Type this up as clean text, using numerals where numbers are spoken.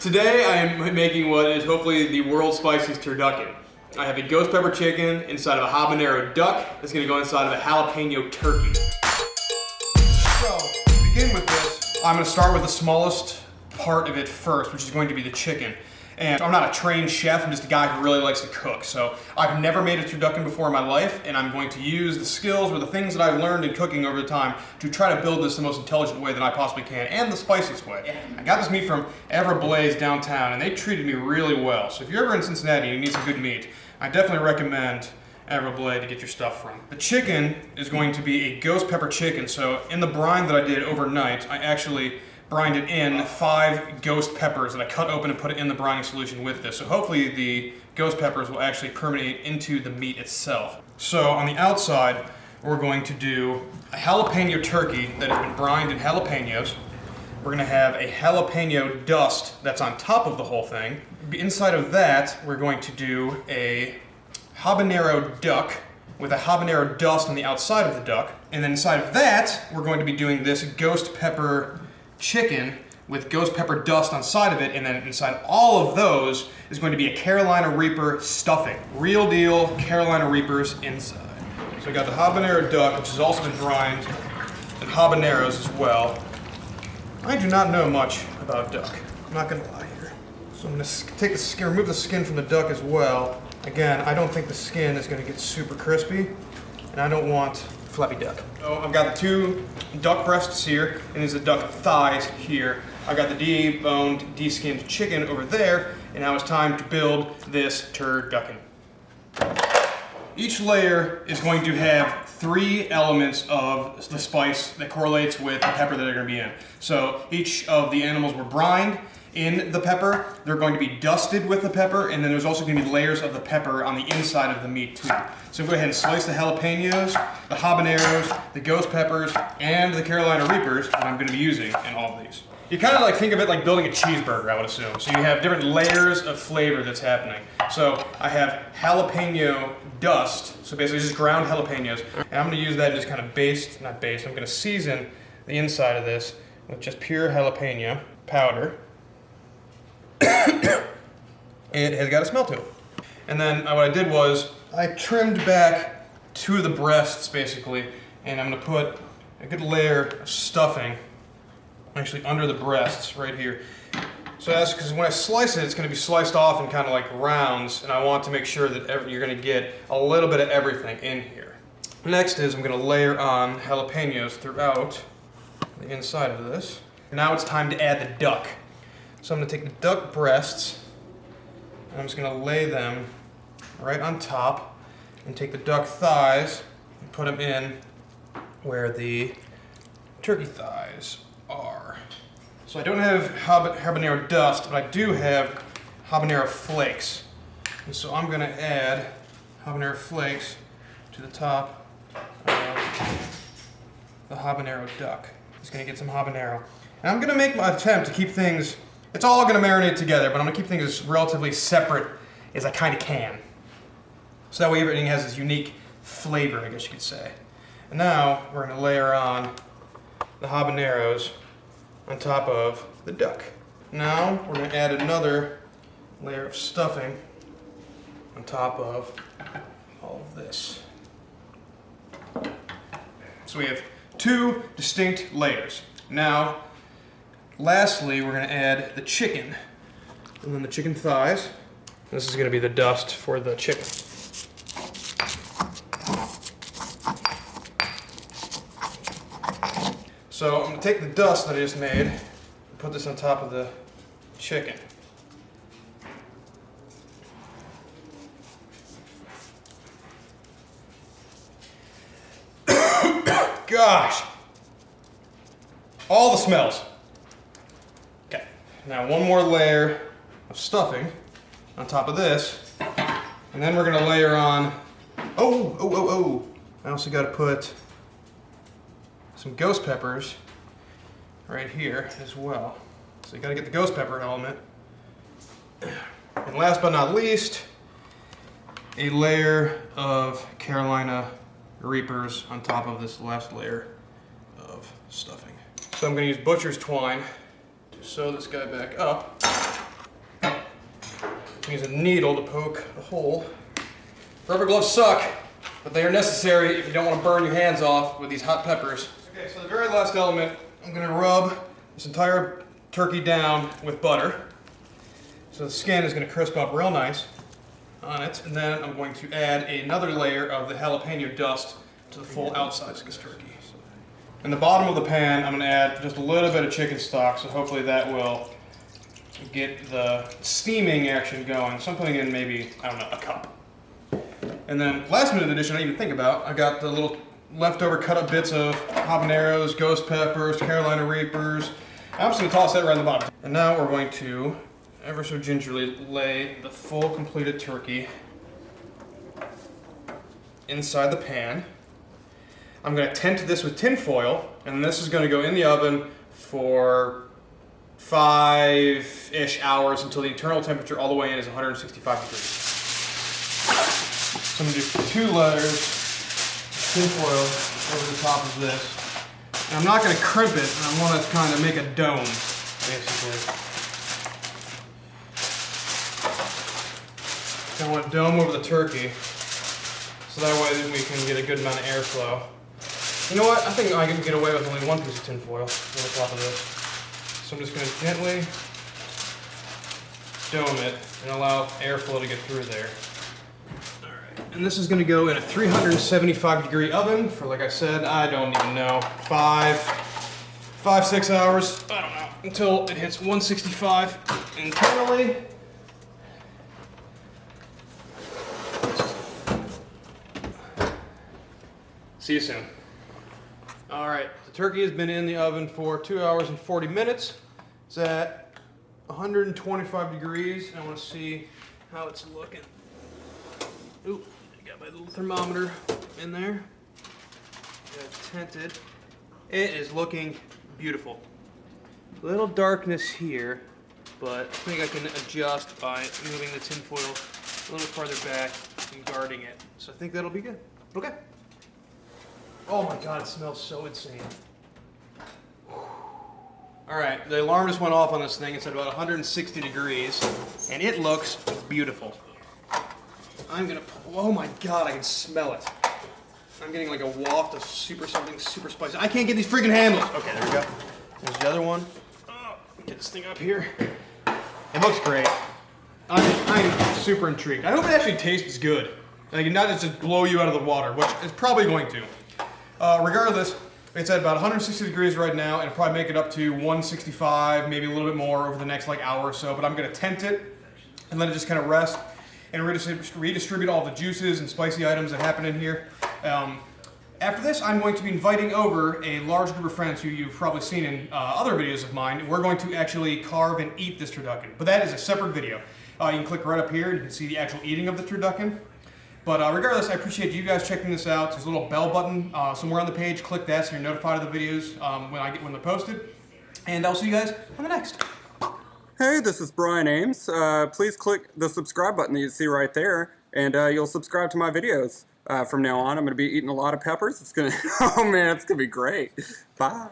Today I am making what is hopefully the world's spiciest turducken. I have a ghost pepper chicken inside of a habanero duck that's going to go inside of a jalapeno turkey. So, to begin with this, I'm going to start with the smallest part of it first, which is going to be the chicken. And I'm not a trained chef, I'm just a guy who really likes to cook. So I've never made a turducken before in my life, and I'm going to use the skills or the things that I've learned in cooking over the time to try to build this the most intelligent way that I possibly can, and the spiciest way. I got this meat from Ever Blaze downtown, and they treated me really well. So if you're ever in Cincinnati and you need some good meat, I definitely recommend Ever Blaze to get your stuff from. The chicken is going to be a ghost pepper chicken, so in the brine that I did overnight, I actually brined it in 5 ghost peppers that I cut open and put it in the brining solution with this. So hopefully the ghost peppers will actually permeate into the meat itself. So on the outside, we're going to do a jalapeno turkey that has been brined in jalapenos. We're going to have a jalapeno dust that's on top of the whole thing. Inside of that, we're going to do a habanero duck with a habanero dust on the outside of the duck. And then inside of that, we're going to be doing this ghost pepper chicken with ghost pepper dust on side of it, and then inside all of those is going to be a Carolina Reaper stuffing. Real deal Carolina Reapers inside. So we got the habanero duck, which has also been brined, and habaneros as well. I do not know much about duck, I'm not gonna lie here. So I'm gonna take the skin, remove the skin from the duck as well. Again, I don't think the skin is gonna get super crispy, and I don't want flappy duck. So I've got the 2 duck breasts here, and there's the duck thighs here. I've got the deboned, de-skinned chicken over there, and now it's time to build this turducken. Each layer is going to have 3 elements of the spice that correlates with the pepper that they're going to be in. So each of the animals were brined in the pepper, they're going to be dusted with the pepper, and then there's also going to be layers of the pepper on the inside of the meat too. So go ahead and slice the jalapenos, the habaneros, the ghost peppers, and the Carolina Reapers that I'm going to be using in all of these. You kind of like think of it like building a cheeseburger, I would assume. So you have different layers of flavor that's happening. So I have jalapeno dust, so basically just ground jalapenos, and I'm going to use that and just kind of I'm going to season the inside of this with just pure jalapeno powder. It has got a smell to it. And then what I did was I trimmed back 2 of the breasts basically, and I'm going to put a good layer of stuffing actually under the breasts right here. So that's because when I slice it, it's going to be sliced off in kind of like rounds, and I want to make sure that you're going to get a little bit of everything in here. Next is I'm going to layer on jalapenos throughout the inside of this. Now it's time to add the duck. So I'm going to take the duck breasts, and I'm just going to lay them right on top, and take the duck thighs and put them in where the turkey thighs are. So I don't have habanero dust, but I do have habanero flakes. And so I'm going to add habanero flakes to the top of the habanero duck. Just going to get some habanero. And I'm going to make my attempt to keep things, it's all going to marinate together, but I'm going to keep things as relatively separate as I kind of can. So that way everything has this unique flavor, I guess you could say. And now we're going to layer on the habaneros on top of the duck. Now we're going to add another layer of stuffing on top of all of this. So we have 2 distinct layers. Now, lastly, we're going to add the chicken, and then the chicken thighs. This is going to be the dust for the chicken. So I'm going to take the dust that I just made and put this on top of the chicken. Gosh! All the smells. Okay, now one more layer of stuffing on top of this, and then we're going to layer on, I also got to put some ghost peppers right here as well. So you got to get the ghost pepper element. And last but not least, a layer of Carolina Reapers on top of this last layer of stuffing. So I'm going to use butcher's twine to sew this guy back up. use a needle to poke a hole. Rubber gloves suck, but they are necessary if you don't want to burn your hands off with these hot peppers. Okay, so the very last element, I'm going to rub this entire turkey down with butter. So the skin is going to crisp up real nice on it, and then I'm going to add another layer of the jalapeno dust to the full outside of this turkey. In the bottom of the pan, I'm going to add just a little bit of chicken stock, so hopefully that will get the steaming action going. So I'm putting in maybe, I don't know, a cup. And then last minute addition I didn't even think about, I got the little leftover cut up bits of habaneros, ghost peppers, Carolina Reapers. I'm just going to toss that right in the bottom. And now we're going to ever so gingerly lay the full completed turkey inside the pan. I'm going to tent this with tin foil, and this is going to go in the oven for 5-ish hours until the internal temperature all the way in is 165 degrees. So I'm going to do 2 layers of tin foil over the top of this. And I'm not going to crimp it, and I want to kind of make a dome, basically. I want a dome over the turkey, so that way we can get a good amount of airflow. You know what? I think I can get away with only 1 piece of tin foil on the top of this. So I'm just going to gently dome it and allow airflow to get through there. Alright, and this is going to go in a 375 degree oven for, like I said, I don't even know, 5-6 hours, I don't know, until it hits 165 internally. See you soon. All right, the turkey has been in the oven for 2 hours and 40 minutes. It's at 125 degrees. I want to see how it's looking. Ooh, I got my little thermometer in there. It's tented. It is looking beautiful. A little darkness here, but I think I can adjust by moving the tin foil a little farther back and guarding it. So I think that'll be good. Okay. Oh my God, it smells so insane. All right, the alarm just went off on this thing. It's at about 160 degrees, and it looks beautiful. I'm gonna, oh my God, I can smell it. I'm getting like a waft of something super spicy. I can't get these freaking handles. Okay, there we go. There's the other one. Oh, get this thing up here. It looks great. I'm super intrigued. I hope it actually tastes good. Like, not just blow you out of the water, which it's probably going to. Regardless, it's at about 160 degrees right now, and it'll probably make it up to 165, maybe a little bit more over the next like hour or so, but I'm going to tent it and let it just kind of rest and redistribute all the juices and spicy items that happen in here. After this, I'm going to be inviting over a large group of friends who you've probably seen in other videos of mine. We're going to actually carve and eat this turducken, but that is a separate video. You can click right up here and you can see the actual eating of the turducken. But regardless, I appreciate you guys checking this out. There's a little bell button somewhere on the page. Click that so you're notified of the videos when they're posted. And I'll see you guys on the next. Hey, this is Brian Ames. Please click the subscribe button that you see right there, and you'll subscribe to my videos. From now on, I'm going to be eating a lot of peppers. It's going to, oh man, it's going to be great. Bye.